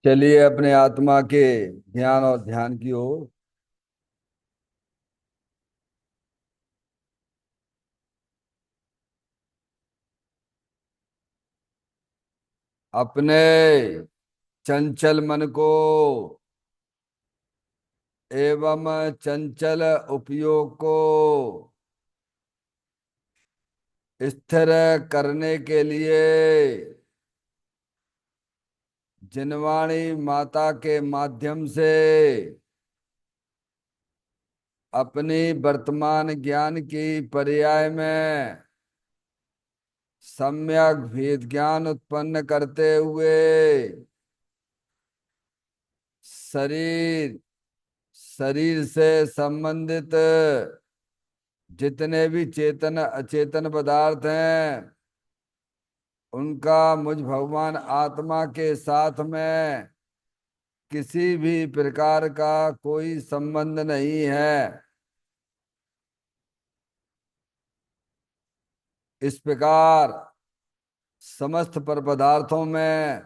चलिए अपने आत्मा के ज्ञान और ध्यान की ओर। अपने चंचल मन को एवं चंचल उपयोग को स्थिर करने के लिए जिनवाणी माता के माध्यम से अपनी वर्तमान ज्ञान की पर्याय में सम्यक भेद ज्ञान उत्पन्न करते हुए शरीर शरीर से संबंधित जितने भी चेतन अचेतन पदार्थ हैं उनका मुझ भगवान आत्मा के साथ में किसी भी प्रकार का कोई संबंध नहीं है। इस प्रकार समस्त पर पदार्थों में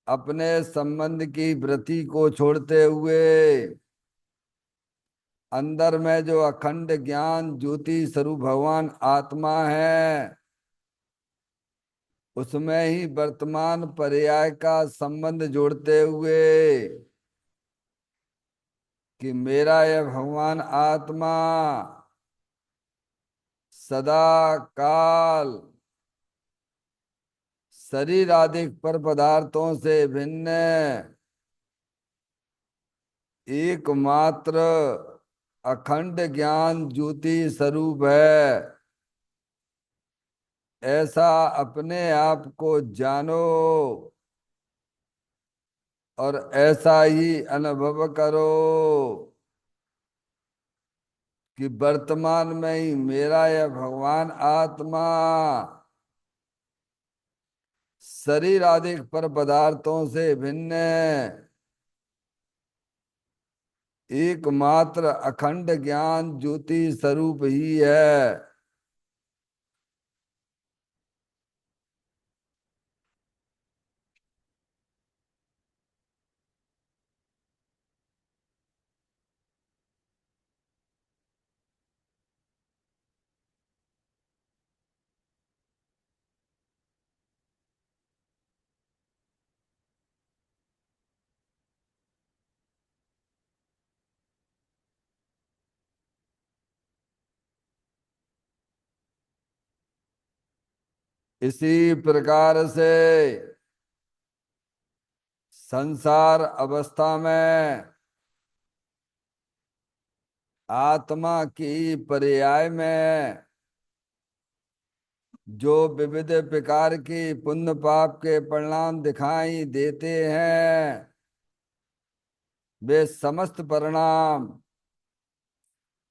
अपने संबंध की वृत्ति को छोड़ते हुए अंदर में जो अखंड ज्ञान ज्योति स्वरूप भगवान आत्मा है उसमें ही वर्तमान पर्याय का संबंध जोड़ते हुए कि मेरा यह भगवान आत्मा सदा काल शरीर आदि पर पदार्थों से भिन्न एकमात्र अखंड ज्ञान ज्योति स्वरूप है। ऐसा अपने आप को जानो और ऐसा ही अनुभव करो कि वर्तमान में ही मेरा यह भगवान आत्मा शरीर आदि पर पदार्थों से भिन्न एकमात्र अखंड ज्ञान ज्योति स्वरूप ही है। इसी प्रकार से संसार अवस्था में आत्मा की पर्याय में जो विविध प्रकार की पुण्य पाप के परिणाम दिखाई देते हैं वे समस्त परिणाम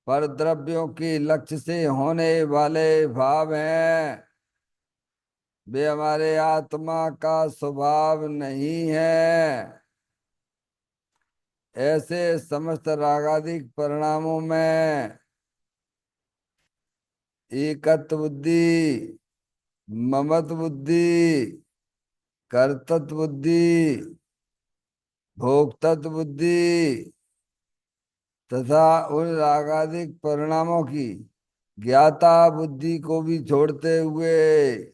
पर द्रव्यों की लक्ष्य से होने वाले भाव हैं। वे हमारे आत्मा का स्वभाव नहीं है। ऐसे समस्त रागादिक परिणामों में एकत्व बुद्धि ममत्व बुद्धि कर्तृत्व बुद्धि भोक्तत्व बुद्धि तथा उन रागादिक परिणामों की ज्ञाता बुद्धि को भी छोड़ते हुए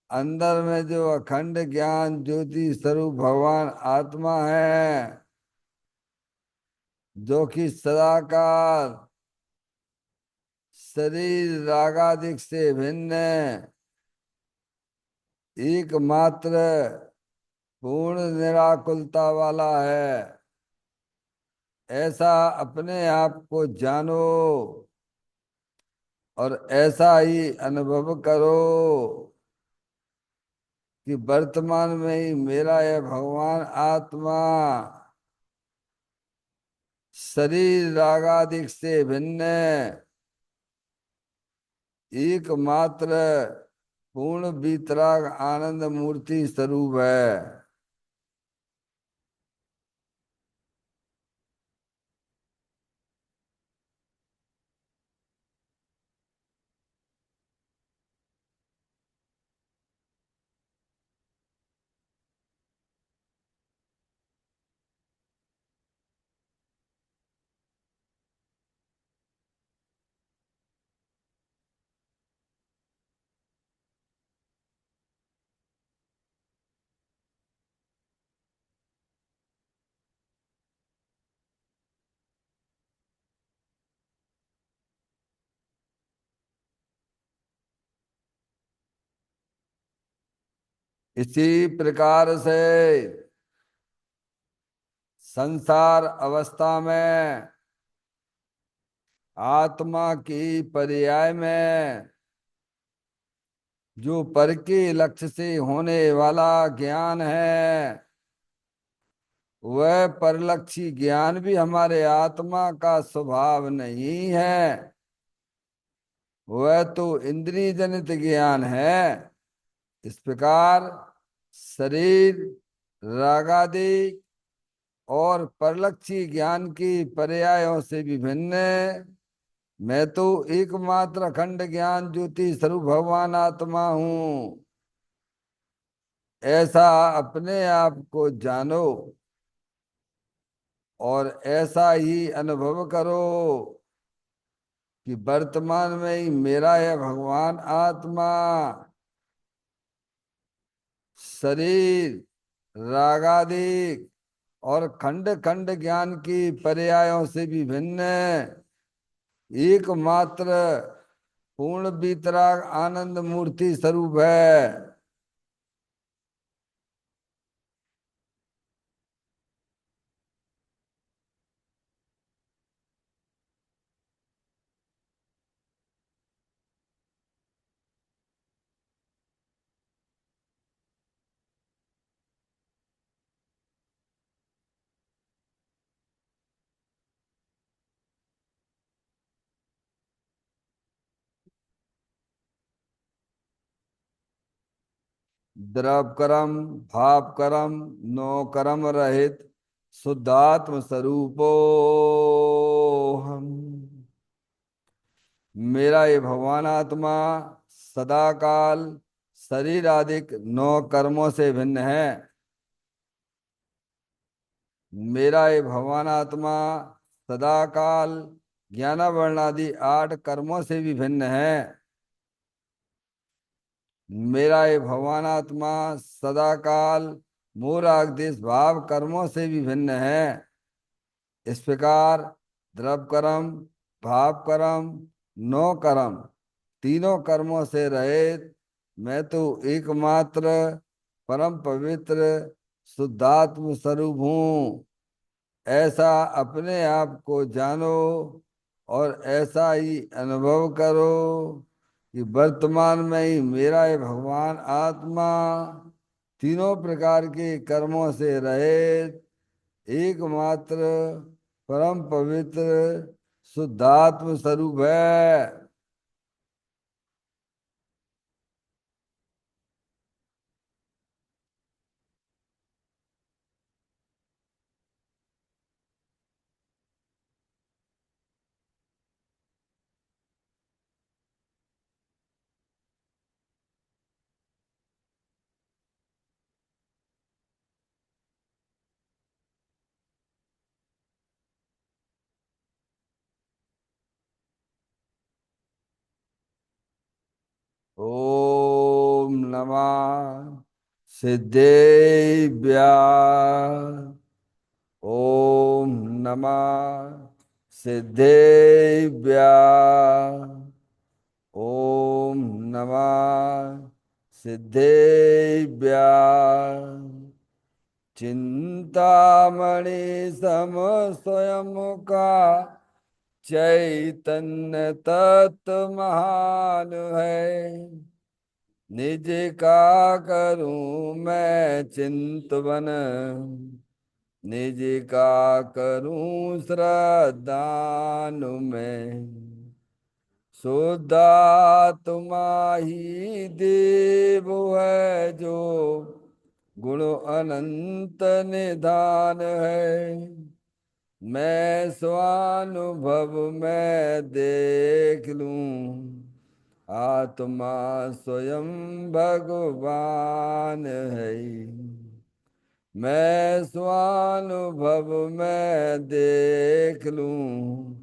अंदर में जो अखंड ज्ञान ज्योति स्वरूप भगवान आत्मा है जो कि सदाकाल शरीर रागादिक से भिन्न एकमात्र पूर्ण निराकुलता वाला है। ऐसा अपने आप को जानो और ऐसा ही अनुभव करो कि वर्तमान में ही मेरा यह भगवान आत्मा शरीर रागादिक से भिन्न एकमात्र पूर्ण वितराग आनंद मूर्ति स्वरूप है। इसी प्रकार से संसार अवस्था में आत्मा की पर्याय में जो पर के लक्ष्य से होने वाला ज्ञान है, वह परलक्षी ज्ञान भी हमारे आत्मा का स्वभाव नहीं है। वह तो इंद्रिय जनित ज्ञान है। इस प्रकार शरीर, रागादि और परलक्षी ज्ञान की पर्यायों से विभिन्न मैं तो एकमात्र अखंड ज्ञान ज्योति स्वरूप भगवान आत्मा हूं, ऐसा अपने आप को जानो और ऐसा ही अनुभव करो कि वर्तमान में ही मेरा है भगवान आत्मा शरीर, रागादिक और खंड खंड ज्ञान की पर्यायों से भी भिन्न एकमात्र पूर्ण वितराग आनंद मूर्ति स्वरूप है। द्रव कर्म, भाव कर्म, नो कर्म रहित शुद्धात्म स्वरूपो हम। मेरा ये भगवान आत्मा सदा काल शरीर आदिक नौ कर्मों से भिन्न है। मेरा ये भगवान आत्मा सदा काल ज्ञानावरण आदि 8 कर्मों से भी भिन्न है। मेरा ये भगवान आत्मा सदा काल मूराग देश भाव कर्मों से भी भिन्न है। इस प्रकार द्रव कर्म, भाव कर्म, नो कर्म तीनों कर्मों से रहित मैं तो एकमात्र परम पवित्र शुद्धात्म स्वरूप हूँ, ऐसा अपने आप को जानो और ऐसा ही अनुभव करो कि वर्तमान में ही मेरा ये भगवान आत्मा तीनों प्रकार के कर्मों से रहित एकमात्र परम पवित्र शुद्धात्म स्वरूप है। ओम नमः सिद्धेभ्य। ओम नमः सिद्धेभ्य। ओम नमः सिद्धेभ्य। चिंतामणि सम स्वयं का चैतन्य तत्व महान है। निज का करूं मैं चिंतवन, निज का करूं श्रद्धानु में। शुद्धात्मा ही देव है जो गुण अनंत निधान है। मैं स्वानुभव में देख लूं आत्मा स्वयं भगवान है। मैं स्वानुभव में देख लूं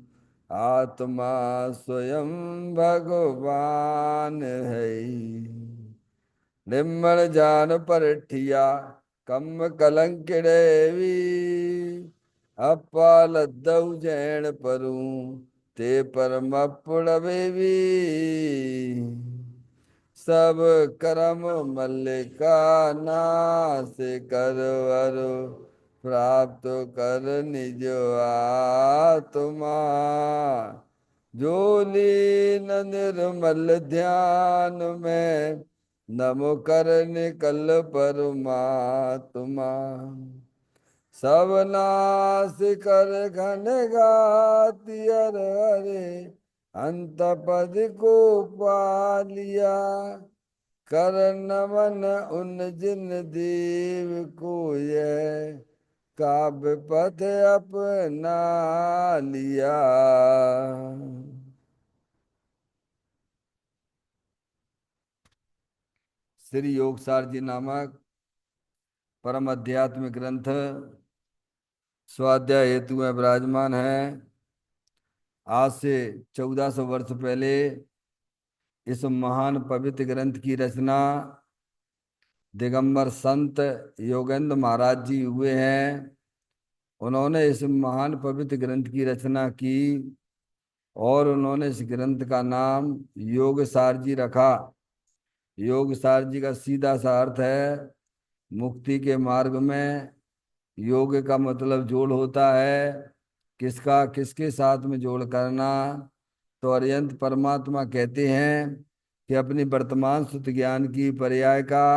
आत्मा स्वयं भगवान है। निम्न जान परठिया कम कलंकिड़ेवी अपालद्दऊ जैन परूं ते परम पुड़वेवी। सब करम मल का नाश कर वर प्राप्त कर निज आत्मा। जो लीन निर्मल ध्यान में नमो कर निकल परमात्मा। सब नाश कर घन गाति हर हरे अंत पद को पा लिया। कर नमन उन जिन देव को यह काव्य पथ अपना लिया। श्री योगसार जी नामक परम अध्यात्मिक ग्रंथ स्वाध्याय हेतु में विराजमान है। आज से 1400 वर्ष पहले इस महान पवित्र ग्रंथ की रचना दिगंबर संत योगेंद्र महाराज जी हुए हैं। उन्होंने इस महान पवित्र ग्रंथ की रचना की और उन्होंने इस ग्रंथ का नाम योगसार जी रखा। योगसार जी का सीधा सा अर्थ है मुक्ति के मार्ग में। योग का मतलब जोड़ होता है। किसका किसके साथ में जोड़ करना? तो अरिहंत परमात्मा कहते हैं कि अपनी वर्तमान सुत ज्ञान की पर्याय का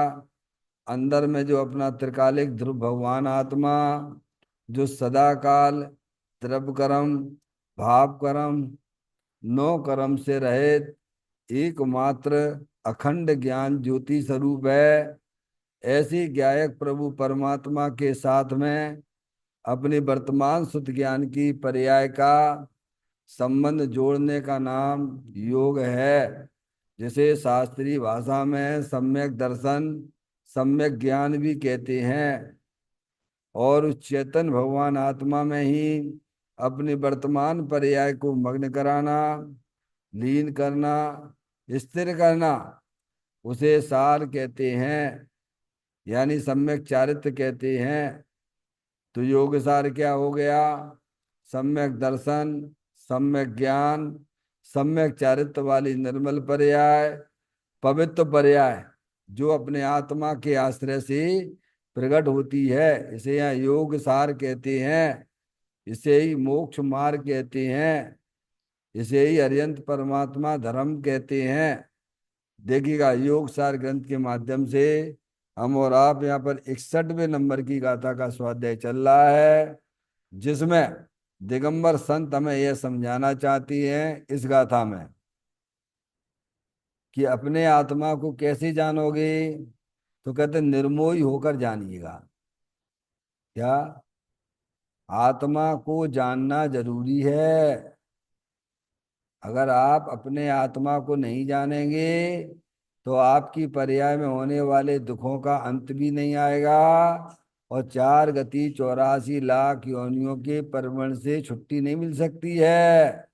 अंदर में जो अपना त्रिकालिक ध्रुव भगवान आत्मा जो सदा काल द्रव्य कर्म भाव कर्म नो कर्म से रहित एकमात्र अखंड ज्ञान ज्योति स्वरूप है। ऐसी ज्ञायक प्रभु परमात्मा के साथ में अपनी वर्तमान सुत ज्ञान की पर्याय का संबंध जोड़ने का नाम योग है। जिसे शास्त्रीय भाषा में सम्यक दर्शन सम्यक ज्ञान भी कहते हैं। और उस चेतन भगवान आत्मा में ही अपनी वर्तमान पर्याय को मग्न कराना, लीन करना, स्थिर करना, उसे सार कहते हैं, यानी सम्यक चारित्र कहते हैं। तो योग सार क्या हो गया? सम्यक दर्शन, सम्यक ज्ञान, सम्यक चारित्र वाली निर्मल पर्याय, पवित्र पर्याय जो अपने आत्मा के आश्रय से प्रकट होती है, इसे यहाँ योग सार कहते हैं। इसे ही मोक्ष मार्ग कहते हैं। इसे ही अरिहंत परमात्मा धर्म कहते हैं। देखिएगा योग सार ग्रंथ के माध्यम से हम और आप यहाँ पर 61वें नंबर की गाथा का स्वाध्याय चल रहा है, जिसमें दिगंबर संत हमें यह समझाना चाहती हैं इस गाथा में कि अपने आत्मा को कैसे जानोगे? तो कहते निर्मोही होकर जानिएगा। क्या? आत्मा को जानना जरूरी है। अगर आप अपने आत्मा को नहीं जानेंगे तो आपकी पर्याय में होने वाले दुखों का अंत भी नहीं आएगा और 4 गति 84 लाख योनियों के परवण से छुट्टी नहीं मिल सकती है।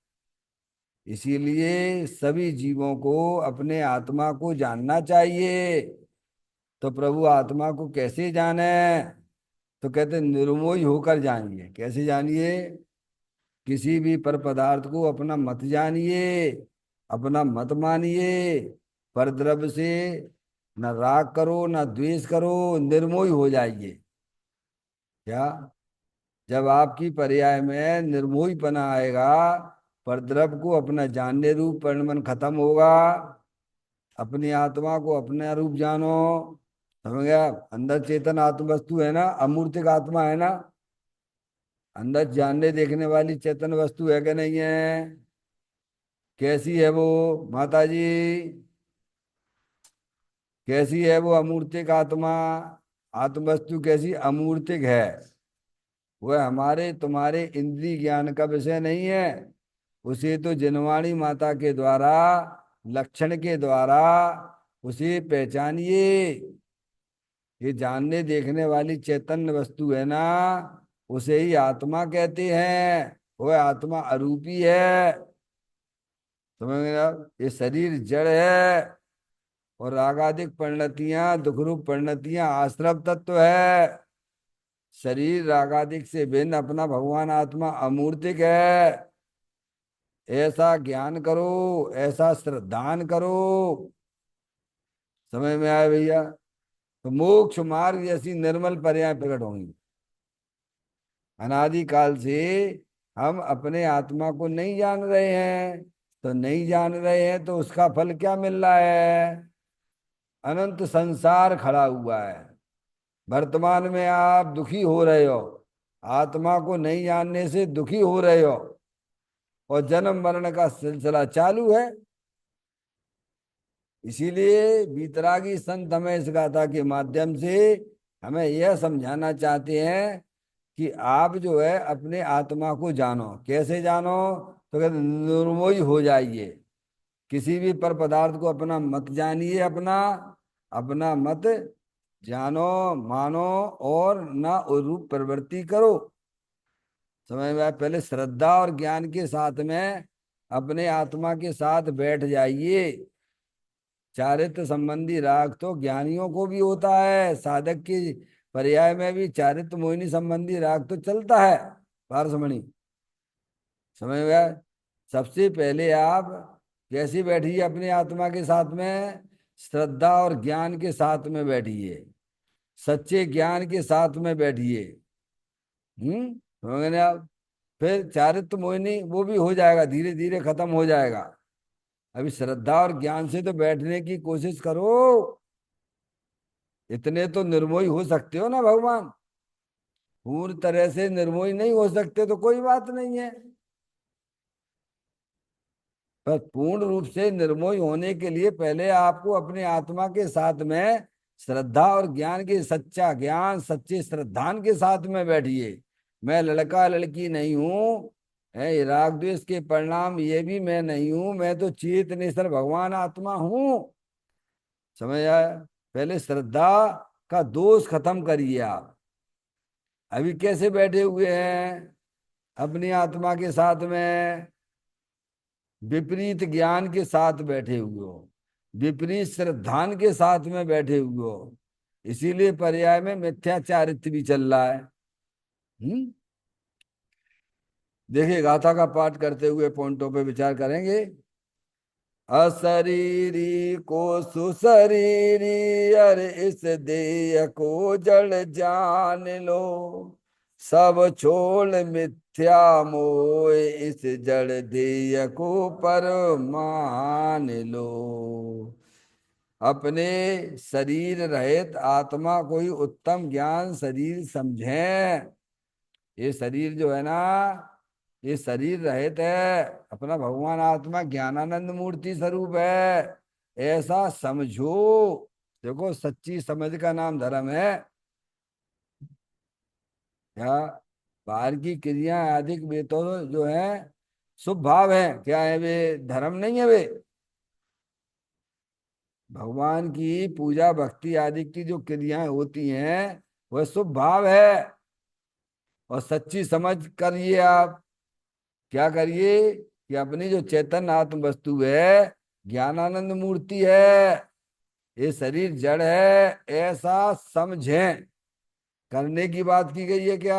इसीलिए सभी जीवों को अपने आत्मा को जानना चाहिए। तो प्रभु आत्मा को कैसे जाने? तो कहते निर्मोही होकर जानिए। कैसे जानिए? किसी भी पर पदार्थ को अपना मत जानिए, अपना मत मानिए। पर द्रव्य से न राग करो न द्वेष करो, निर्मोही हो जाइए। क्या? जब आपकी पर्याय में निर्मोहीपना आएगा, पर द्रव्य को अपना जानने रूप परिणमन खत्म होगा। अपनी आत्मा को अपना रूप जानो। समझ गया? अंदर चेतन आत्म वस्तु है ना, अमूर्तिक आत्मा है ना, अंदर जानने देखने वाली चेतन वस्तु है कि नहीं है? कैसी है वो माता जी? कैसी है वो अमूर्तिक आत्मा? आत्म वस्तु कैसी अमूर्तिक है? वह हमारे तुम्हारे इंद्रिय ज्ञान का विषय नहीं है। उसे तो जिनवाणी माता के द्वारा लक्षण के द्वारा उसे पहचानिए। ये जानने देखने वाली चैतन्य वस्तु है ना, उसे ही आत्मा कहते हैं। वह आत्मा अरूपी है। समझ गए आप? ये शरीर जड़ है और रागादिक परिणतियां दुखरूप परिणतियां आश्रव तत्व है। शरीर रागादिक से भिन्न अपना भगवान आत्मा अमूर्तिक है। ऐसा ज्ञान करो, ऐसा श्रद्धान करो। समझ में आया भैया? तो मोक्ष मार्ग जैसी निर्मल पर्याय प्रकट होंगी। अनादिकाल से हम अपने आत्मा को नहीं जान रहे हैं, तो नहीं जान रहे हैं तो उसका फल क्या मिल रहा है? अनंत संसार खड़ा हुआ है। वर्तमान में आप दुखी हो रहे हो, आत्मा को नहीं जानने से दुखी हो रहे हो, और जन्म मरण का सिलसिला चालू है। इसीलिए वीतरागी संत हमें इस गाथा के माध्यम से हमें यह समझाना चाहते हैं कि आप जो है अपने आत्मा को जानो। कैसे जानो? तो कहते निर्मोही हो जाइए। किसी भी पर पदार्थ को अपना मत जानिए, अपना अपना मत जानो, मानो, और ना उरूप प्रवृत्ति करो। समझ में आया? पहले श्रद्धा और ज्ञान के साथ में अपने आत्मा के साथ बैठ जाइए। चारित्र संबंधी राग तो ज्ञानियों को भी होता है, साधक की पर्याय में भी चारित्र मोहिनी संबंधी राग तो चलता है, पारसमणि। समझ में आया? सबसे पहले आप कैसे बैठिए अपने आत्मा के साथ में? श्रद्धा और ज्ञान के साथ में बैठिए, सच्चे ज्ञान के साथ में बैठिए। समझ गए ना आप? फिर चारित्र मोहिनी वो भी हो जाएगा, धीरे धीरे खत्म हो जाएगा। अभी श्रद्धा और ज्ञान से तो बैठने की कोशिश करो। इतने तो निर्मोही हो सकते हो ना भगवान। पूर्ण तरह से निर्मोही नहीं हो सकते तो कोई बात नहीं है, पर पूर्ण रूप से निर्मोही होने के लिए पहले आपको अपने आत्मा के साथ में श्रद्धा और ज्ञान के, सच्चा ज्ञान सच्चे श्रद्धान के साथ में बैठिए। मैं लड़का लड़की नहीं हूं, है ये राग द्वेष के परिणाम, ये भी मैं नहीं हूं, मैं तो चेतनेश्वर भगवान आत्मा हूं। समझ आया? पहले श्रद्धा का दोष खत्म करिए आप। अभी कैसे बैठे हुए हैं अपनी आत्मा के साथ में? विपरीत ज्ञान के साथ बैठे हुए हो, विपरीत श्रद्धान के साथ में बैठे हुए हो। इसीलिए पर्याय में मिथ्याचारित्व भी चल रहा है। हम्म। देखिए गाथा का पाठ करते हुए पॉइंटों पे विचार करेंगे। अशरीरी को सुशरीरी, अरे इस देह को जड़ जान लो। सब छोड़ मिथ्या मोह, इस जड़ देह को पर मान लो। अपने शरीर रहित आत्मा को ही उत्तम ज्ञान शरीर समझें। ये शरीर जो है ना, ये शरीर रहित है, अपना भगवान आत्मा ज्ञानानंद मूर्ति स्वरूप है, ऐसा समझो। देखो सच्ची समझ का नाम धर्म है। क्या? बाहर की क्रिया आदि वे तो जो है शुभ भाव है, क्या है वे? धर्म नहीं है वे। भगवान की पूजा भक्ति आदि की जो क्रियाएं होती हैं वह शुभ भाव है। और सच्ची समझ करिए आप। क्या करिए? कि अपनी जो चैतन्य आत्म वस्तु है ज्ञानानंद मूर्ति है, ये शरीर जड़ है, ऐसा समझें। करने की बात की गई है क्या?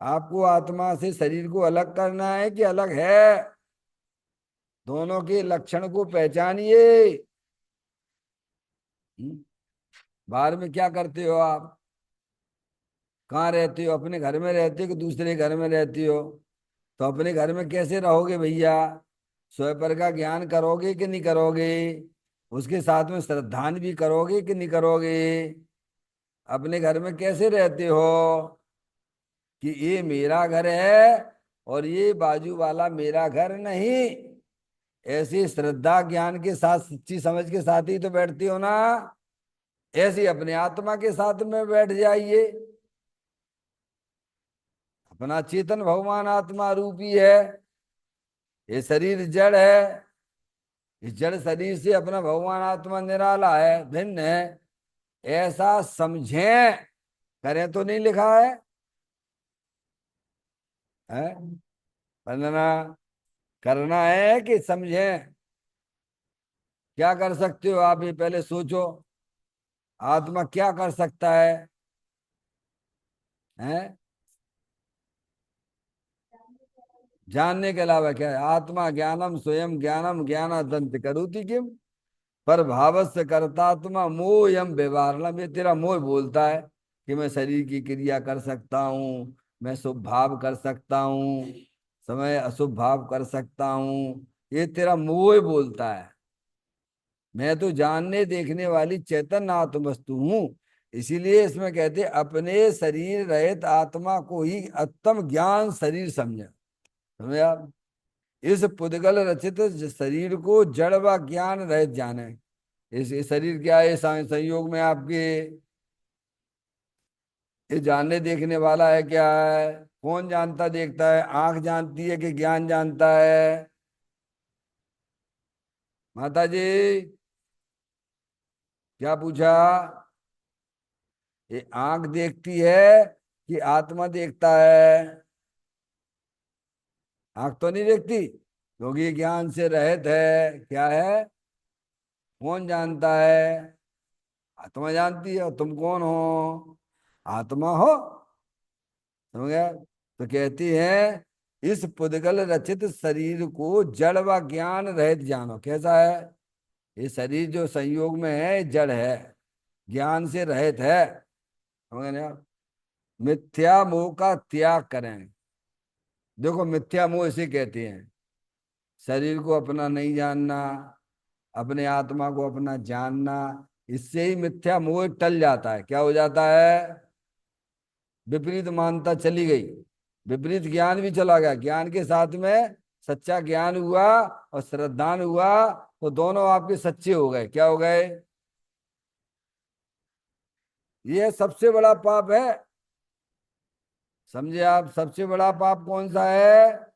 आपको आत्मा से शरीर को अलग करना है कि अलग है? दोनों के लक्षण को पहचानिए। हम्म? बाहर में क्या करते हो आप? कहाँ रहते हो? अपने घर में रहते हो कि दूसरे घर में रहते हो? तो अपने घर में कैसे रहोगे भैया? स्वयं पर का ज्ञान करोगे कि नहीं करोगे? उसके साथ में श्रद्धान भी करोगे कि नहीं करोगे? अपने घर में कैसे रहते हो कि ये मेरा घर है और ये बाजू वाला मेरा घर नहीं? ऐसी श्रद्धा ज्ञान के साथ, सच्ची समझ के साथ ही तो बैठते हो ना। ऐसे ही अपने आत्मा के साथ में बैठ जाइए। अपना चेतन भगवान आत्मा रूपी है, ये शरीर जड़ है, इस जड़ शरीर से अपना भगवान आत्मा निराला है, भिन्न है, ऐसा समझें। करें तो नहीं लिखा है? वंदना करना है कि समझें? क्या कर सकते हो आप ये पहले सोचो। आत्मा क्या कर सकता है? हैं? जानने के अलावा क्या है? आत्मा ज्ञानम स्वयं ज्ञानम ज्ञानादंत करोति किम। पर भावस्य कर्तात्मा मोह यम व्यवहारणम, ये तेरा मोह बोलता है कि मैं शरीर की क्रिया कर सकता हूँ, मैं शुभ भाव कर सकता हूँ, समय अशुभ भाव कर सकता हूँ, ये तेरा मोह बोलता है। मैं तो जानने देखने वाली चैतन्य आत्म वस्तु हूँ। इसीलिए इसमें कहते अपने शरीर रहित आत्मा को ही उत्तम ज्ञान शरीर समझे। समझे आप? इस पुद्गल रचित शरीर को जड़ व ज्ञान रहित जाने। इस शरीर क्या है? संयोग में आपके ये जानने देखने वाला है क्या है? कौन जानता देखता है? आंख जानती है कि ज्ञान जानता है? माता जी क्या पूछा? ये आंख देखती है कि आत्मा देखता है? आंख तो नहीं देखती, क्योंकि ये ज्ञान से रहित है। क्या है? कौन जानता है? आत्मा जानती है। और तुम कौन हो? आत्मा हो। समझ गया? तो कहती है इस पुद्गल रचित शरीर को जड़ व ज्ञान रहित जानो। कैसा है? ये शरीर जो संयोग में है जड़ है, ज्ञान से रहित है। समझ गए ना? मिथ्या मोह का त्याग करें। देखो मिथ्या मोह इसे कहते हैं, शरीर को अपना नहीं जानना, अपने आत्मा को अपना जानना। इससे ही मिथ्या मोह टल जाता है। क्या हो जाता है? विपरीत मानता चली गई, विपरीत ज्ञान भी चला गया। ज्ञान के साथ में सच्चा ज्ञान हुआ और श्रद्धान हुआ, तो दोनों आपके सच्चे हो गए। क्या हो गए? ये सबसे बड़ा पाप है। समझे आप? सबसे बड़ा पाप कौन सा है?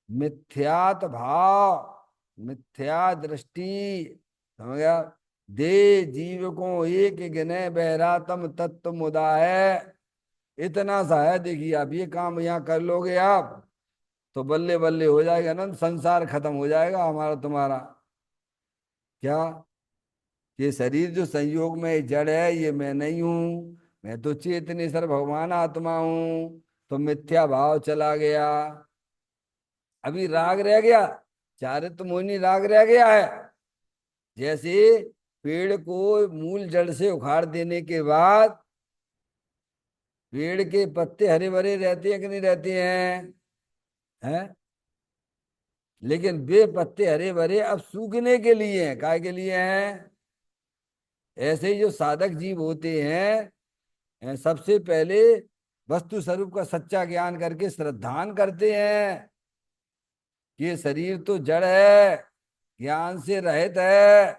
मिथ्यात भाव, मिथ्या दृष्टि। समझ गया? दे जीव को एक गिने बहरातम तत्व मुदा है। इतना सा है। देखिए आप ये काम यहाँ कर लोगे आप, तो बल्ले बल्ले हो जाएगा ना, संसार खत्म हो जाएगा हमारा तुम्हारा। क्या? ये शरीर जो संयोग में जड़ है, ये मैं नहीं हूं। मैं तो चेतनेश्वर भगवान आत्मा हूं। तो मिथ्या भाव चला गया। अभी राग रह गया, चारित्र मोहिनी राग रह गया है। जैसे पेड़ को मूल जड़ से उखाड़ देने के बाद पेड़ के पत्ते हरे भरे रहते हैं कि नहीं रहते हैं? हैं? लेकिन वे पत्ते हरे भरे अब सूखने के लिए हैं। काय के लिए हैं? ऐसे ही जो साधक जीव होते हैं, सबसे पहले वस्तु स्वरूप का सच्चा ज्ञान करके श्रद्धान करते हैं कि ये शरीर तो जड़ है, ज्ञान से रहित है।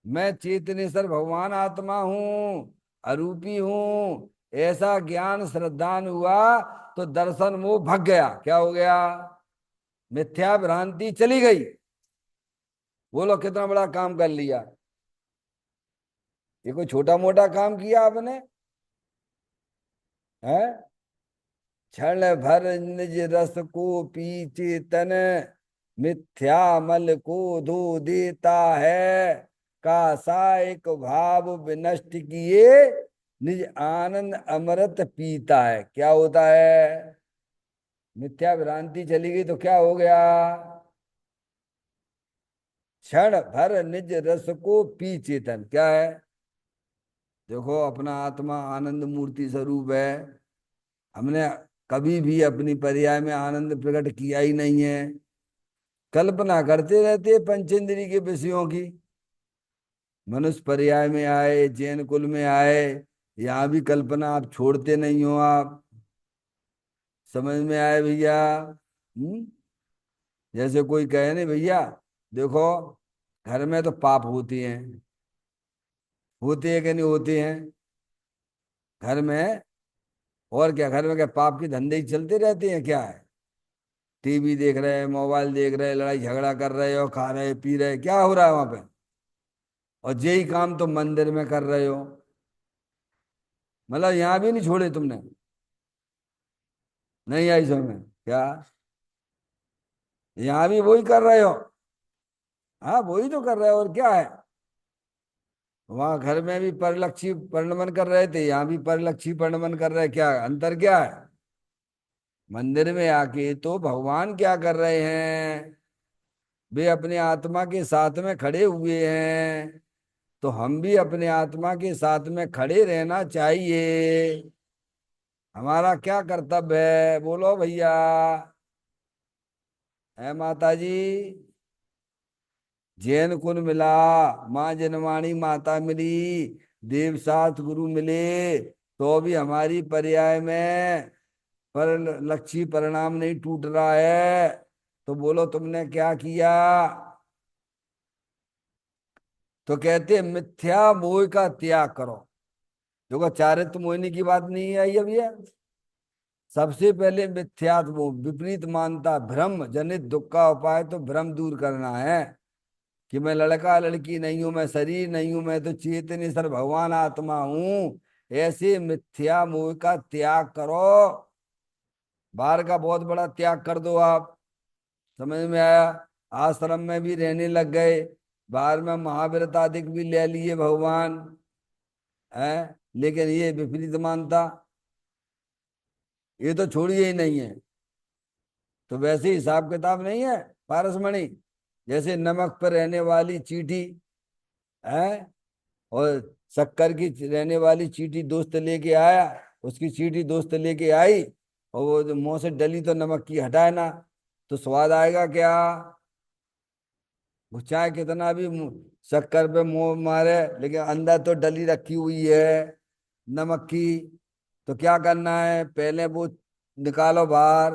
मैं चेतनेश्वर भगवान आत्मा हूँ, अरूपी हूँ। ऐसा ज्ञान श्रद्धान हुआ तो दर्शन मोह भग गया। क्या हो गया? मिथ्या भ्रांति चली गई। बोलो कितना बड़ा काम कर लिया। ये कोई छोटा मोटा काम किया आपने? है? क्षण भर निज रस को पी चेतन, मिथ्या मल को धो देता है। कासायक भाव विनष्ट किए, निज आनंद अमृत पीता है। क्या होता है? मिथ्या भ्रांति चली गई तो क्या हो गया? क्षण भर निज रस को पी चेतन। क्या है? देखो अपना आत्मा आनंद मूर्ति स्वरूप है। हमने कभी भी अपनी पर्याय में आनंद प्रकट किया ही नहीं है। कल्पना करते रहते पंचेंद्री के विषयों की। मनुष्य पर्याय में आए, जैन कुल में आए, यहाँ भी कल्पना आप छोड़ते नहीं हो आप। समझ में आए भैया? जैसे कोई कहे नहीं भैया, देखो घर में तो पाप होती हैं, होती है कि नहीं होती हैं घर में? और क्या, घर में क्या पाप की धंधे ही चलते रहते हैं? क्या है? टीवी देख रहे हैं, मोबाइल देख रहे हैं, लड़ाई झगड़ा कर रहे हो, खा रहे पी रहे, क्या हो रहा है वहां पे? और यही काम तुम मंदिर में कर रहे हो। मतलब यहाँ भी नहीं छोड़े तुमने? नहीं आई समझ में? क्या यहाँ भी वही कर रहे हो? हाँ वही तो कर रहे हो, और क्या है? वहां घर में भी परलक्षी परिणमन कर रहे थे, यहाँ भी परलक्षी परिणमन कर रहे हैं। क्या अंतर क्या है? मंदिर में आके तो भगवान क्या कर रहे हैं? वे अपने आत्मा के साथ में खड़े हुए हैं, तो हम भी अपने आत्मा के साथ में खड़े रहना चाहिए। हमारा क्या कर्तव्य है, बोलो भैया। है माता जी। जैन कुल मिला, माँ जनवाणी माता मिली, देव सात गुरु मिले, तो भी हमारी पर्याय में पर लक्ष्य परिणाम नहीं टूट रहा है। तो बोलो तुमने क्या किया। तो कहते हैं मिथ्या मोह का त्याग करो। देखो चारित्र मोहिनी की बात नहीं आई अभी है। सबसे पहले मिथ्यात्व मोह, विपरीत मानता, भ्रम जनित दुख का उपाय तो भ्रम दूर करना है कि मैं लड़का लड़की नहीं हूं, मैं शरीर नहीं हूं, मैं तो चेतनेश्वर भगवान आत्मा हूं। ऐसे मिथ्या मोह का त्याग करो। बाहर का बहुत बड़ा त्याग कर दो आप। समझ में आया। आश्रम में भी रहने लग गए, बाहर में महाव्रत आदि भी ले लिए भगवान है, लेकिन ये विपरीत मानता, ये तो छोड़िए ही नहीं है। तो वैसे हिसाब किताब नहीं है पारसमणि। जैसे नमक पर रहने वाली चींटी है, और शक्कर की रहने वाली चींटी दोस्त लेके आया, उसकी चींटी दोस्त लेके आई, और वो जो मुंह से डली तो नमक की हटाए ना, तो स्वाद आएगा क्या। वो चाहे कितना भी शक्कर पे मुंह मारे, लेकिन अंदर तो डली रखी हुई है नमक की। तो क्या करना है, पहले वो निकालो बाहर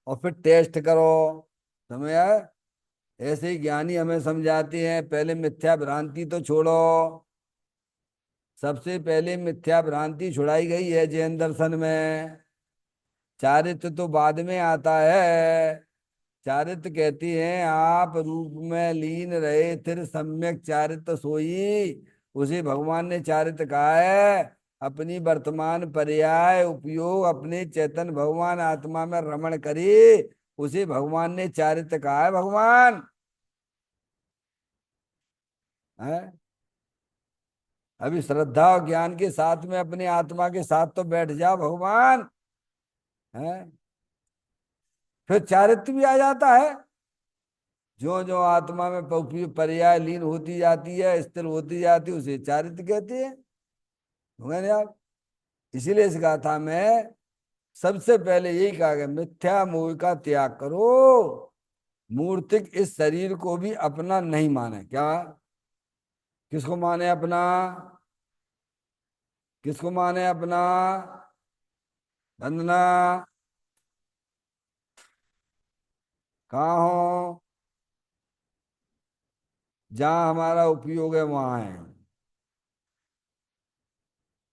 और फिर टेस्ट करो। समझ आए। ऐसे ही ज्ञानी हमें समझाते हैं, पहले मिथ्या भ्रांति तो छोड़ो। सबसे पहले मिथ्या भ्रांति छुड़ाई गई है जैन दर्शन में। चारित्र तो बाद में आता है। चारित्र कहती हैं आप रूप में लीन रहे फिर सम्यक चारित्र सोई। उसे भगवान ने चारित्र कहा है। अपनी वर्तमान पर्याय उपयोग अपने चैतन्य भगवान आत्मा में रमण करे, उसे भगवान ने चारित्र कहा है। भगवान है। अभी श्रद्धा और ज्ञान के साथ में अपने आत्मा के साथ तो बैठ जाओ भगवान है, फिर चारित्र भी आ जाता है। जो जो आत्मा में पर्याय लीन होती जाती है, स्थिर होती जाती है, उसे चारित्र कहते हैं। होगा ना यार। इसीलिए इस गाथा में सबसे पहले यही कहा गया, मिथ्या मोह का त्याग करो। मूर्तिक इस शरीर को भी अपना नहीं माने। क्या, किसको माने अपना, किसको माने अपना। वंदना, कहाँ हो। जहां हमारा उपयोग है वहां है।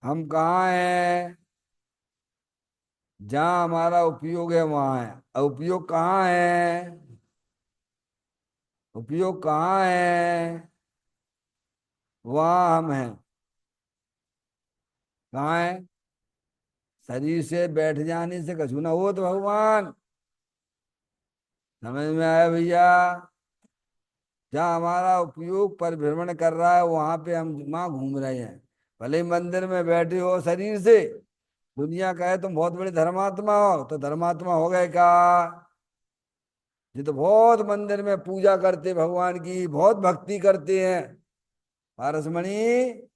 हम कहाँ हैं, जहां हमारा उपयोग है वहां है। और उपयोग कहाँ है, उपयोग कहाँ है, वहां हम हैं। कहाँ है, शरीर से बैठ जाने से कछु ना हो तो भगवान। समझ में आया भैया। जहाँ हमारा उपयोग पर भ्रमण कर रहा है वहां पे हम वहां घूम रहे हैं। भले ही मंदिर में बैठे हो शरीर से, दुनिया कहे तुम बहुत बड़े धर्मात्मा हो, तो धर्मात्मा हो गए क्या। ये तो बहुत मंदिर में पूजा करते भगवान की, बहुत भक्ति करते हैं पारसमणि,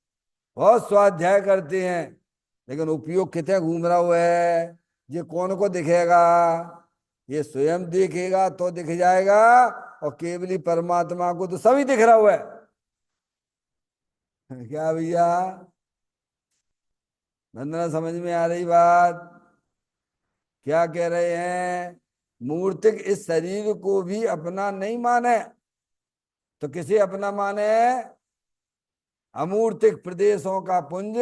बहुत स्वाध्याय करते हैं, लेकिन उपयोग कितने घूम रहा हुआ है। ये कौन को दिखेगा, ये स्वयं देखेगा तो दिख जाएगा, और केवली परमात्मा को तो सभी दिख रहा हुआ है। क्या भैया, वंदना समझ में आ रही बात। क्या कह रहे हैं, मूर्तिक इस शरीर को भी अपना नहीं माने, तो किसे अपना माने। अमूर्तिक प्रदेशों का पुंज,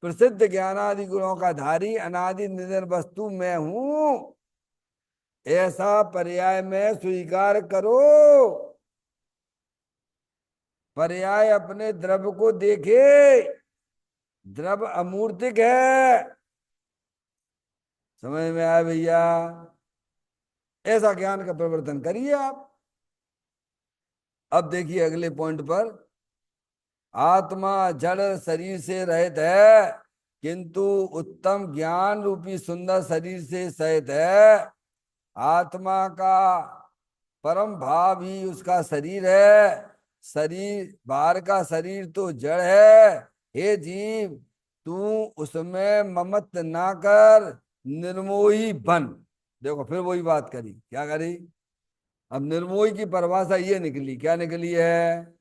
प्रसिद्ध ज्ञानादि गुणों का धारी, अनादि निधन वस्तु मैं हूं, ऐसा पर्याय में स्वीकार करो। पर्याय अपने द्रव्य को देखे, द्रव्य अमूर्तिक है। समझ में आया भैया। ऐसा ज्ञान का प्रवर्तन करिए आप। अब देखिए अगले पॉइंट पर, आत्मा जड़ शरीर से रहित है, किंतु उत्तम ज्ञान रूपी सुंदर शरीर से सहित है। आत्मा का परम भाव ही उसका शरीर है। शरीर, बाहर का शरीर तो जड़ है। हे जीव, तू उसमें ममत्व ना कर, निर्मोही बन। देखो फिर वही बात करी, क्या करी? अब निर्मोही की परिभाषा ये निकली, क्या निकली है?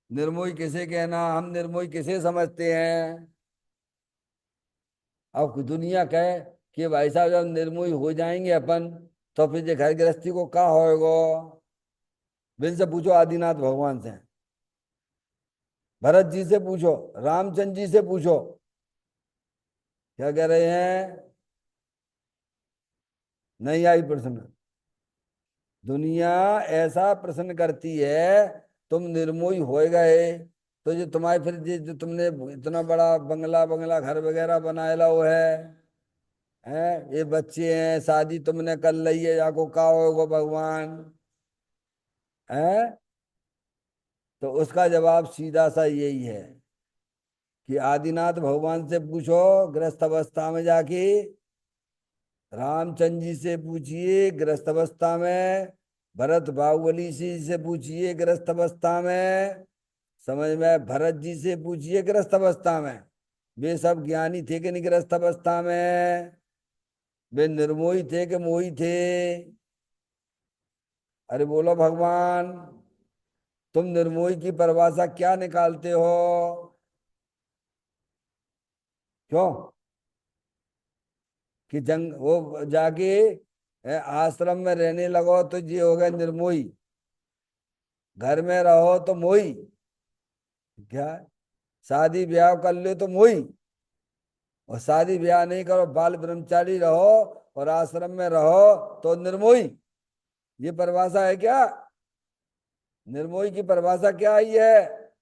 निर्मोही किसे कहना, हम निर्मोही किसे समझते हैं? अब दुनिया कहे कि भाई साहब जब निर्मोही हो जाएंगे अपन, तो फिर ये घर गृहस्थी को क्या होएगा? बिन से पूछो आदिनाथ भगवान से, भरत जी से पूछो, रामचंद्र जी से पूछो, क्या कह रहे हैं? नहीं आई प्रश्न। दुनिया ऐसा प्रश्न करती है, तुम निर्मोही हो गए तो जो तुम्हारे फिर जो तुमने इतना बड़ा बंगला बंगला घर वगैरह बनाया वो है ये बच्चे हैं, शादी तुमने कर ली है, जाको का होगा भगवान? है तो उसका जवाब सीधा सा यही है कि आदिनाथ भगवान से पूछो गृहस्थ अवस्था में जाके, रामचंद्र जी से पूछिए गृहस्थ अवस्था में, भरत बाहुबली जी से पूछिए गृहस्थ अवस्था में, समझ में, भरत जी से पूछिए गृहस्थ अवस्था में। वे सब ज्ञानी थे कि नहीं गृहस्थ अवस्था में? वे निर्मोही थे कि मोही थे? अरे बोलो भगवान, तुम निर्मोही की परिभाषा क्या निकालते हो? क्यों? कि जंग वो जाके आश्रम में रहने लगो तो ये हो गए निर्मोही, घर में रहो तो मोही, क्या? शादी ब्याह कर लो तो मोही, और शादी ब्याह नहीं करो बाल ब्रह्मचारी रहो और आश्रम में रहो तो निर्मोही। ये परिभाषा है क्या? निर्मोही की परिभाषा क्या आई है?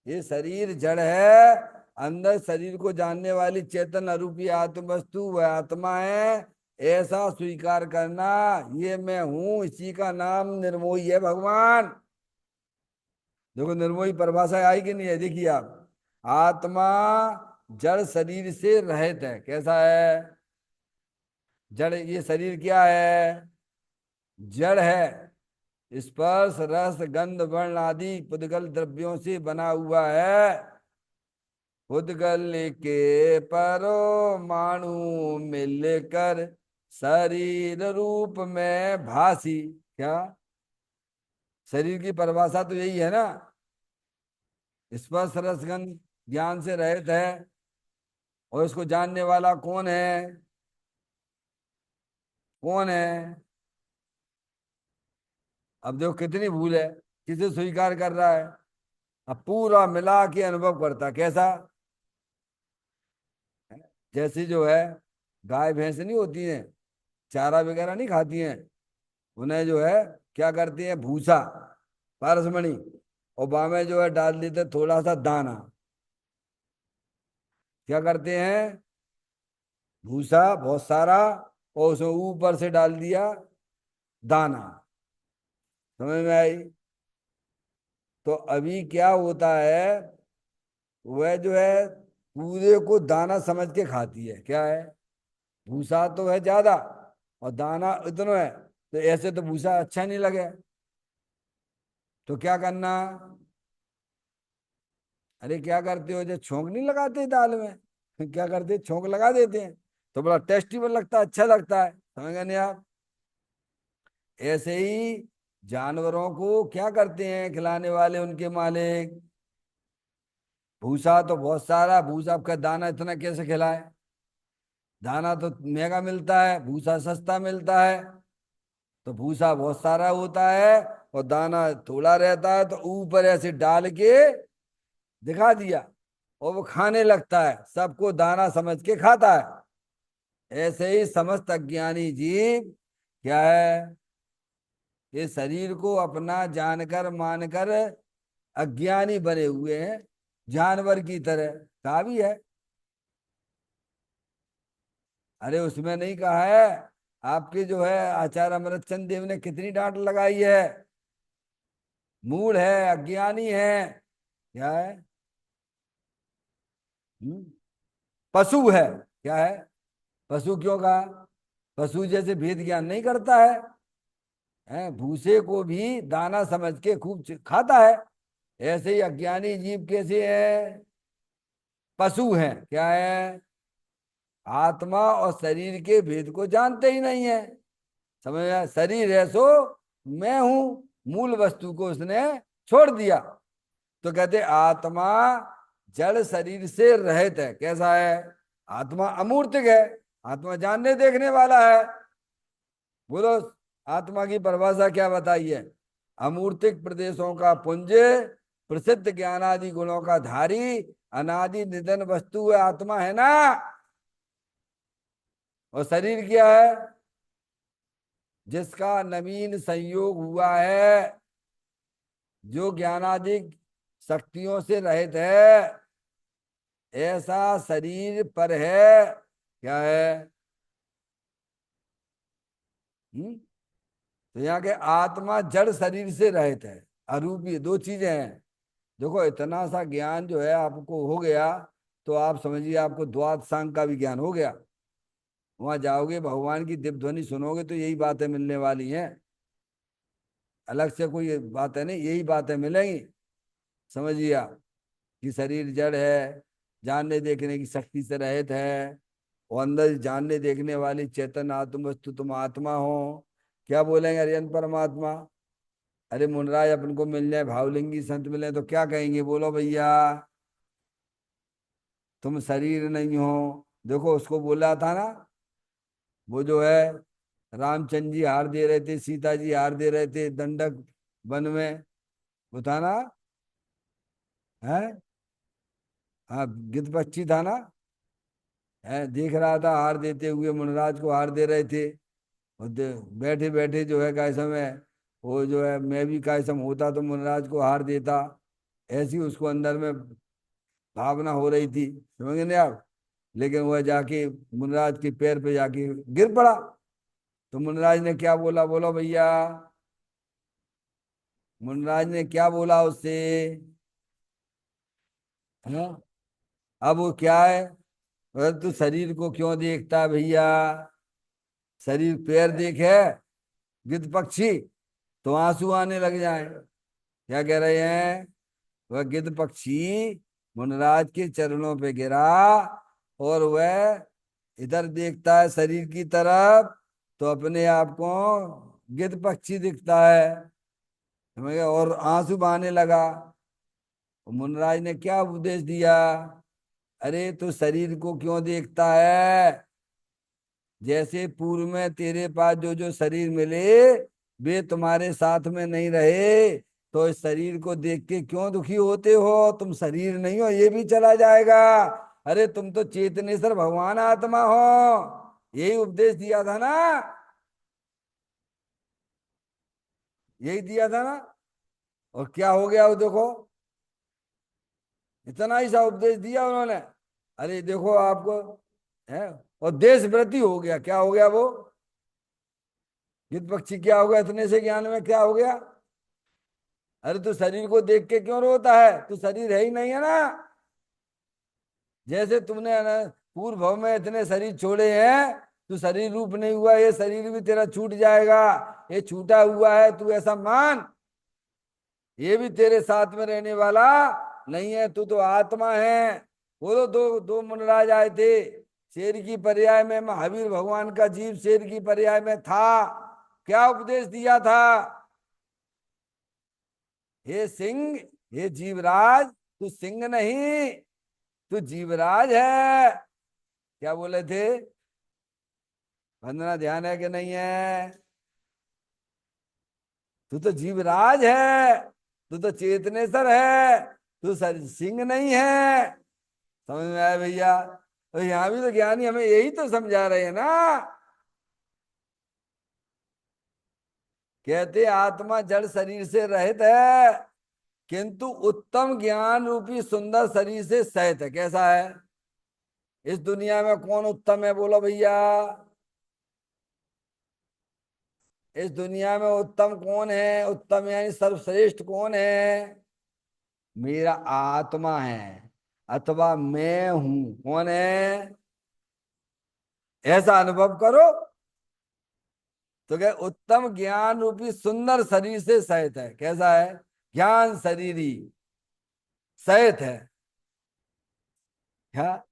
ये शरीर जड़ है, अंदर शरीर को जानने वाली चेतन अरूपी आत्म वस्तु वह आत्मा है, ऐसा स्वीकार करना, ये मैं हूं, इसी का नाम निर्मोही है भगवान। देखो निर्मोही परिभाषा आई कि नहीं है, देखिए आप। आत्मा जड़ शरीर से रहित है, कैसा है? जड़, ये शरीर क्या है? जड़ है। स्पर्श रस गंध वर्ण आदि पुद्गल द्रव्यों से बना हुआ है। पुद्गल के परमाणु मिलकर शरीर रूप में भासी, क्या? शरीर की परिभाषा तो यही है ना, स्पर्श रस गंध ज्ञान से रहित है। और इसको जानने वाला कौन है? कौन है? अब देखो कितनी भूल है, किसे स्वीकार कर रहा है? अब पूरा मिला के अनुभव करता, कैसा? जैसे जो है गाय भैंस नहीं होती हैं, चारा वगैरह नहीं खाती हैं, उन्हें जो है क्या करती हैं, भूसा, पारसमणि, और बामें जो है डाल देते थोड़ा सा दाना। क्या करते हैं? भूसा बहुत सारा, और उसमें ऊपर से डाल दिया दाना। समझ में आई? तो अभी क्या होता है, वह जो है पूरे को दाना समझ के खाती है, क्या है? भूसा तो है ज्यादा और दाना इतना है, तो ऐसे तो भूसा अच्छा नहीं लगे। तो क्या करना? अरे क्या करते हो, जो छोंक नहीं लगाते दाल में क्या करते, छोंक लगा देते हैं, तो बड़ा टेस्टी बन लगता है, अच्छा लगता है, समझ गए नहीं आप? ऐसे ही जानवरों को क्या करते हैं खिलाने वाले, उनके मालिक, भूसा तो बहुत सारा, भूसा का दाना इतना कैसे खिलाए? दाना तो महंगा मिलता है, भूसा सस्ता मिलता है। तो भूसा बहुत सारा होता है और दाना थोड़ा रहता है, तो ऊपर ऐसे डाल के दिखा दिया और वो खाने लगता है, सबको दाना समझ के खाता है। ऐसे ही समस्त अज्ञानी जीव क्या है, ये शरीर को अपना जानकर मानकर अज्ञानी बने हुए हैं, जानवर की तरह। कहा भी है, अरे उसमें नहीं कहा है? आपके जो है आचार्य अमृतचंद देव ने कितनी डांट लगाई है, मूढ़ है, अज्ञानी है, क्या है? हम्म? पशु है, क्या है? पशु क्यों कहा? पशु जैसे भेद ज्ञान नहीं करता है, भूसे को भी दाना समझ के खूब खाता है। ऐसे ही अज्ञानी जीव कैसे है? पशु हैं। क्या है? आत्मा और शरीर के भेद को जानते ही नहीं है। समझ में आया? शरीर है सो मैं हूं, मूल वस्तु को उसने छोड़ दिया। तो कहते आत्मा जड़ शरीर से रहित है। कैसा है? आत्मा अमूर्तिक है, आत्मा जानने देखने वाला है। बोलो, आत्मा की परिभाषा क्या बताइए? अमूर्तिक प्रदेशों का पुंज, प्रसिद्ध ज्ञानादि गुणों का धारी, अनादि निधन वस्तु है आत्मा, है ना? और शरीर क्या है? जिसका नवीन संयोग हुआ है, जो ज्ञानादिक शक्तियों से रहित है, ऐसा शरीर पर है। क्या है? तो यहाँ के आत्मा जड़ शरीर से रहित है, अरूपी, दो चीजें हैं। देखो इतना सा ज्ञान जो है आपको हो गया, तो आप समझिए आपको द्वाद सांग का भी ज्ञान हो गया। वहां जाओगे, भगवान की दिव्य ध्वनि सुनोगे तो यही बातें मिलने वाली हैं। अलग से कोई बातें नहीं, यही बातें मिलेंगी। समझिए आप कि शरीर जड़ है, जानने देखने की शक्ति से रहित है, और अंदर जानने देखने वाली चेतन आत्म वस्तु तुम आत्मा हो। क्या बोलेंगे अरियन परमात्मा? अरे मुनराज अपन को मिल जाए, भावलिंगी संत मिले तो क्या कहेंगे? बोलो भैया, तुम शरीर नहीं हो। देखो उसको बोला था ना, वो जो है रामचंद्र जी हार दे रहे थे, सीता जी हार दे रहे थे दंडक वन में, वो था ना? है? हाँ, गिद्ध पक्षी था ना? है, देख रहा था हार देते हुए, मुनराज को हार दे रहे थे। और बैठे बैठे जो है कैसम है, वो जो है मैं भी कैसम होता तो मुनराज को हार देता, ऐसी उसको अंदर में भावना हो रही थी। समझ गए आप? लेकिन वह जाके मुनराज के पैर पे जाके गिर पड़ा। तो मुनराज ने क्या बोला? बोलो भैया, मुनराज ने क्या बोला उससे? हाँ? अब वो क्या है? अरे तू शरीर को क्यों देखता है भैया? शरीर पैर देखे गिद्ध पक्षी तो आंसू आने लग जाए। क्या कह रहे हैं? वह गिद्ध पक्षी मुनराज के चरणों पे गिरा, और वह इधर देखता है शरीर की तरफ, तो अपने आप को गिद्ध पक्षी दिखता है। समझ गए? और आंसू बहाने लगा। मुनराज ने क्या उपदेश दिया? अरे तू शरीर को क्यों देखता है? जैसे पूर्व में तेरे पास जो जो शरीर मिले, वे तुम्हारे साथ में नहीं रहे, तो इस शरीर को देख के क्यों दुखी होते हो? तुम शरीर नहीं हो, ये भी चला जाएगा। अरे तुम तो चेतनेश्वर भगवान आत्मा हो। यही उपदेश दिया था ना? यही दिया था ना? और क्या हो गया वो देखो, इतना ही सा उपदेश दिया उन्होंने। अरे देखो आपको है, और देशव्रती हो गया। क्या हो गया वो? गिद्ध पक्षी क्या हो गया? इतने से ज्ञान में क्या हो गया? अरे तू शरीर को देख के क्यों रोता है? तू शरीर है ही नहीं, है ना? जैसे तुमने है ना पूर्व भव में इतने शरीर छोड़े हैं, तू शरीर रूप नहीं हुआ, ये शरीर भी तेरा छूट जाएगा। ये छूटा हुआ है, तू ऐसा मान। ये भी तेरे साथ में रहने वाला नहीं है, तू तो आत्मा है। वो तो दो दो मुनराज आए थे। शेर की पर्याय में महावीर भगवान का जीव शेर की पर्याय में था। क्या उपदेश दिया था? हे सिंह, हे जीवराज, तू सिंह नहीं, तू जीवराज है। क्या बोले थे? वंदना ध्यान है कि नहीं है? तू तो जीवराज है, तू तो चेतनेश्वर है, तू सिंह नहीं है। समझ में आया भैया? तो यहाँ भी तो ज्ञानी हमें यही तो समझा रहे हैं ना। कहते आत्मा जड़ शरीर से रहित है, किंतु उत्तम ज्ञान रूपी सुंदर शरीर से सहित है। कैसा है? इस दुनिया में कौन उत्तम है? बोलो भैया, इस दुनिया में उत्तम कौन है? उत्तम यानी सर्वश्रेष्ठ कौन है? मेरा आत्मा है, अथवा मैं हूं। कौन है? ऐसा अनुभव करो। तो क्या उत्तम ज्ञान रूपी सुंदर शरीर से सहित है। कैसा है? ज्ञान शरीरी सहित है। क्या?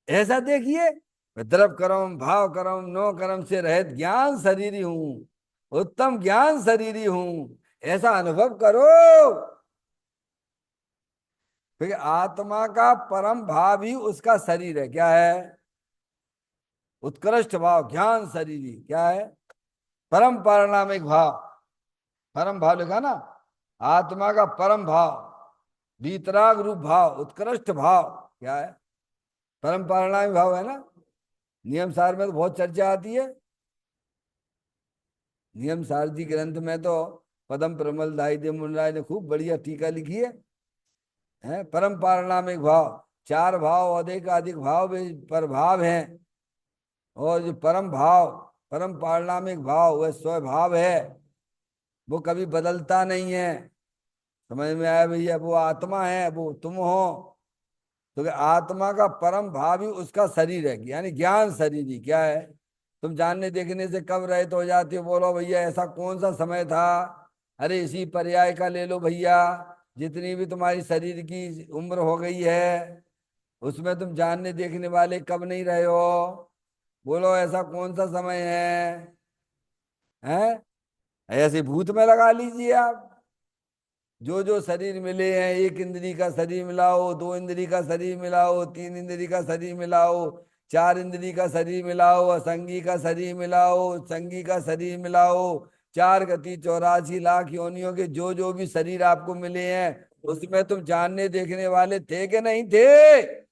ऐसा देखिए, द्रव कर्म भाव कर्म नो कर्म से रहित ज्ञान शरीरी हूं, उत्तम ज्ञान शरीरी हूं, ऐसा अनुभव करो। क्योंकि आत्मा का परम भाव ही उसका शरीर है। क्या है? उत्कृष्ट भाव ज्ञान शरीरी क्या है? परम पारणामिक भाव। परम भाव लिखा ना, आत्मा का परम भाव, वीतराग रूप भाव, उत्कृष्ट भाव क्या है? परम पारणामिक भाव है ना। नियम सार में तो बहुत चर्चा आती है। नियम सारथी ग्रंथ में तो पदम प्रमल दाई दे मुनराय ने खूब बढ़िया टीका लिखी है। परम पारणामिक भाव, चार भाव अधिक अधिक भाव भी पर भाव है, और जो परम भाव परम पारणामिक भाव वह स्वभाव है, वो कभी बदलता नहीं है। समझ में आया भैया? वो आत्मा है, वो तुम हो। तो कि आत्मा का परम भाव ही उसका शरीर है, यानी ज्ञान शरीर ही क्या है? तुम जानने देखने से कब रहित हो जाते हो? बोलो भैया, ऐसा कौन सा समय था? अरे इसी पर्याय का ले लो भैया। जितनी भी तुम्हारी शरीर की उम्र हो गई है, उसमें तुम जानने देखने वाले कब नहीं रहे हो? बोलो ऐसा कौन सा समय है? ऐसे भूत में लगा लीजिए आप। जो जो शरीर मिले हैं, एक इंद्री का शरीर मिलाओ, दो इंद्री का शरीर मिलाओ, तीन इंद्री का शरीर मिलाओ, चार इंद्री का शरीर मिलाओ, असंगी का शरीर मिलाओ, संगी का शरीर मिलाओ, चार गति 84 लाख योनियों के जो जो भी शरीर आपको मिले हैं, उसमें तुम जानने देखने वाले थे कि नहीं थे?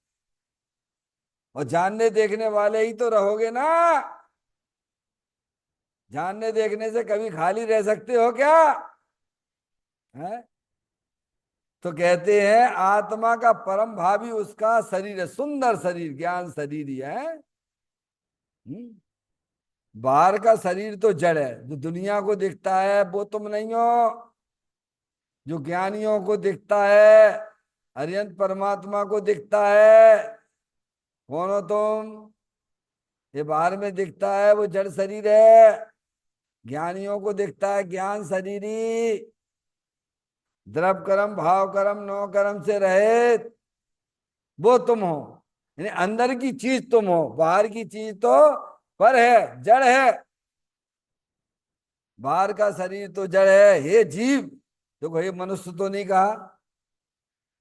और जानने देखने वाले ही तो रहोगे ना। जानने देखने से कभी खाली रह सकते हो क्या? है? तो कहते हैं आत्मा का परम भावी उसका शरीर है, सुंदर शरीर ज्ञान शरीर ही है। बाहर का शरीर तो जड़ है, जो दुनिया को दिखता है वो तुम नहीं हो। जो ज्ञानियों को दिखता है, अरिहंत परमात्मा को दिखता है, कौन हो तुम? ये बाहर में दिखता है वो जड़ शरीर है। ज्ञानियों को दिखता है ज्ञान शरीरी, द्रव कर्म भाव कर्म नो कर्म से रहित, वो तुम हो। यानी अंदर की चीज तुम हो, बाहर की चीज तो पर है, जड़ है। बाहर का शरीर तो जड़ है। हे जीव, देखो हे मनुष्य तो नहीं कहा,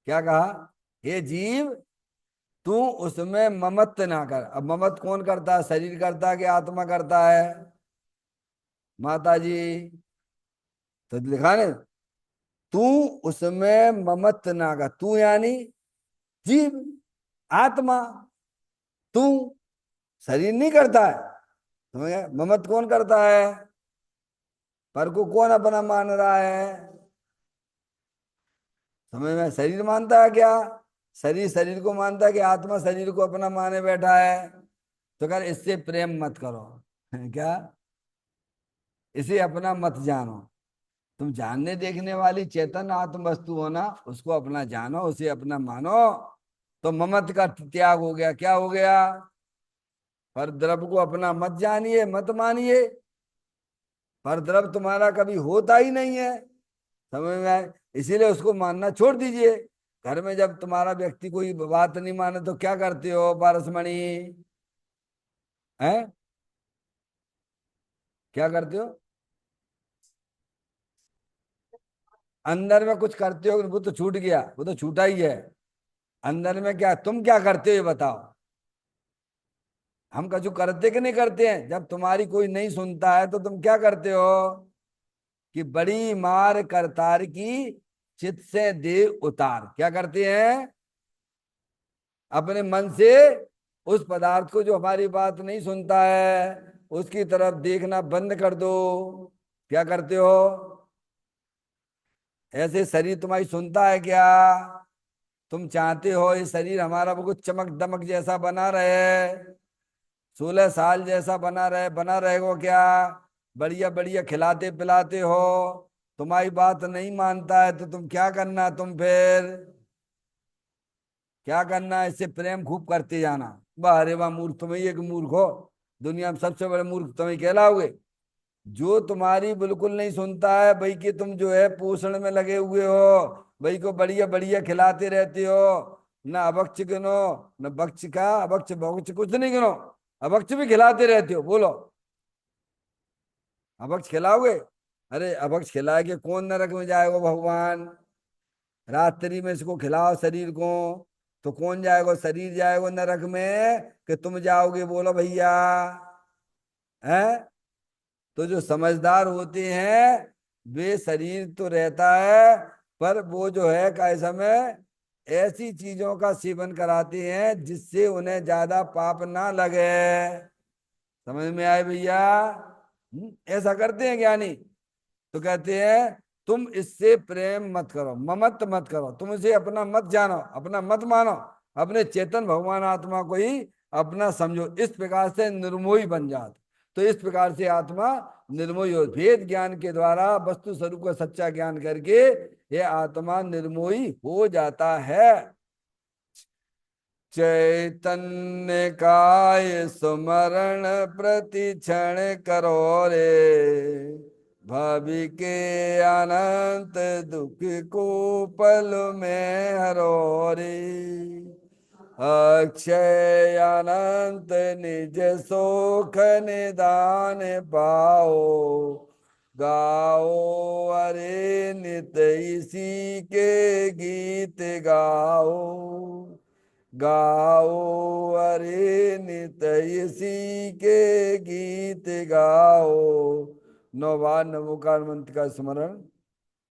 क्या कहा? हे जीव, तू उसमें ममत्व ना कर। अब ममत्व कौन करता है? शरीर करता है कि आत्मा करता है? माता जी, तो लिखा ने, तू उसमें ममत्व ना कर। तू यानी जीव, आत्मा। तू शरीर नहीं करता है। तुम्हें ममत्व कौन करता है? पर को कौन अपना मान रहा है? समझ में? शरीर मानता है क्या? शरीर शरीर को मानता है कि आत्मा शरीर को अपना माने बैठा है? तो कर इससे प्रेम मत करो। क्या? इसे अपना मत जानो। तुम जानने देखने वाली चेतन आत्म वस्तु हो ना, उसको अपना जानो, उसे अपना मानो। तो ममत का त्याग हो गया। क्या हो गया? पर द्रव को अपना मत जानिए, मत मानिए। पर द्रव तुम्हारा कभी होता ही नहीं है। समझ में आए? इसीलिए उसको मानना छोड़ दीजिए। घर में जब तुम्हारा व्यक्ति कोई बात नहीं माने तो क्या करते हो पारसमणि? हैं? क्या करते हो? अंदर में कुछ करते हो? वो तो छूट गया, वो तो छूटा ही है। अंदर में क्या तुम क्या करते हो ये बताओ। हम कछु करते कि नहीं करते हैं? जब तुम्हारी कोई नहीं सुनता है तो तुम क्या करते हो? कि बड़ी मार करतार की, चित से दे उतार। क्या करते हैं? अपने मन से उस पदार्थ को, जो हमारी बात नहीं सुनता है, उसकी तरफ देखना बंद कर दो। क्या करते हो? ऐसे शरीर तुम्हारी सुनता है क्या? तुम चाहते हो ये शरीर हमारा बिल्कुल चमक दमक जैसा बना रहे, 16 साल जैसा बना रहेगा क्या? बढ़िया बढ़िया खिलाते पिलाते हो, तुम्हारी बात नहीं मानता है तो तुम क्या करना? तुम फिर क्या करना? इससे प्रेम खूब करते जाना। वाह अरे वाह मूर्ख, तुम ही एक मूर्ख हो। दुनिया में सबसे बड़े मूर्ख तुम ही कहलाओगे। जो तुम्हारी बिल्कुल नहीं सुनता है भाई, कि तुम जो है पोषण में लगे हुए हो, भाई को बढ़िया बढ़िया खिलाते रहते हो, ना अभक्ष गिनो, न भक्ष का अभक्ष भक्ष कुछ नहीं गिनो, अभक्ष भी खिलाते रहते हो, बोलो अभक्ष खिलाओगे? अरे अभक्ष खिला के कौन नरक में जाएगा भगवान? रात्रि में इसको खिलाओ शरीर को, तो कौन जाएगा? शरीर जाएगा नरक में कि तुम जाओगे? बोलो भैया। है? तो जो समझदार होते हैं वे शरीर तो रहता है, पर वो जो है काय समय ऐसी चीजों का सेवन कराते हैं जिससे उन्हें ज्यादा पाप ना लगे। समझ में आए भैया? ऐसा करते हैं ज्ञानी। तो कहते हैं तुम इससे प्रेम मत करो, ममत्व मत करो, तुम इसे अपना मत जानो, अपना मत मानो, अपने चेतन भगवान आत्मा को ही अपना समझो। इस प्रकार से निर्मोही बन जात। तो इस प्रकार से आत्मा निर्मोही हो, भेद ज्ञान के द्वारा वस्तु स्वरूप का सच्चा ज्ञान करके ये आत्मा निर्मोही हो जाता है। चैतन्य काय सुमरण प्रति क्षण करो रे, भावी के अनंत दुख को पल में हरो रे। अक्षय अनंत निज सुख निदान पाओ, गाओ अरे नित इसी के गीत गाओ, गाओ अरे नित इसी के गीत गाओ। 9 बार नमोकार मंत्र का स्मरण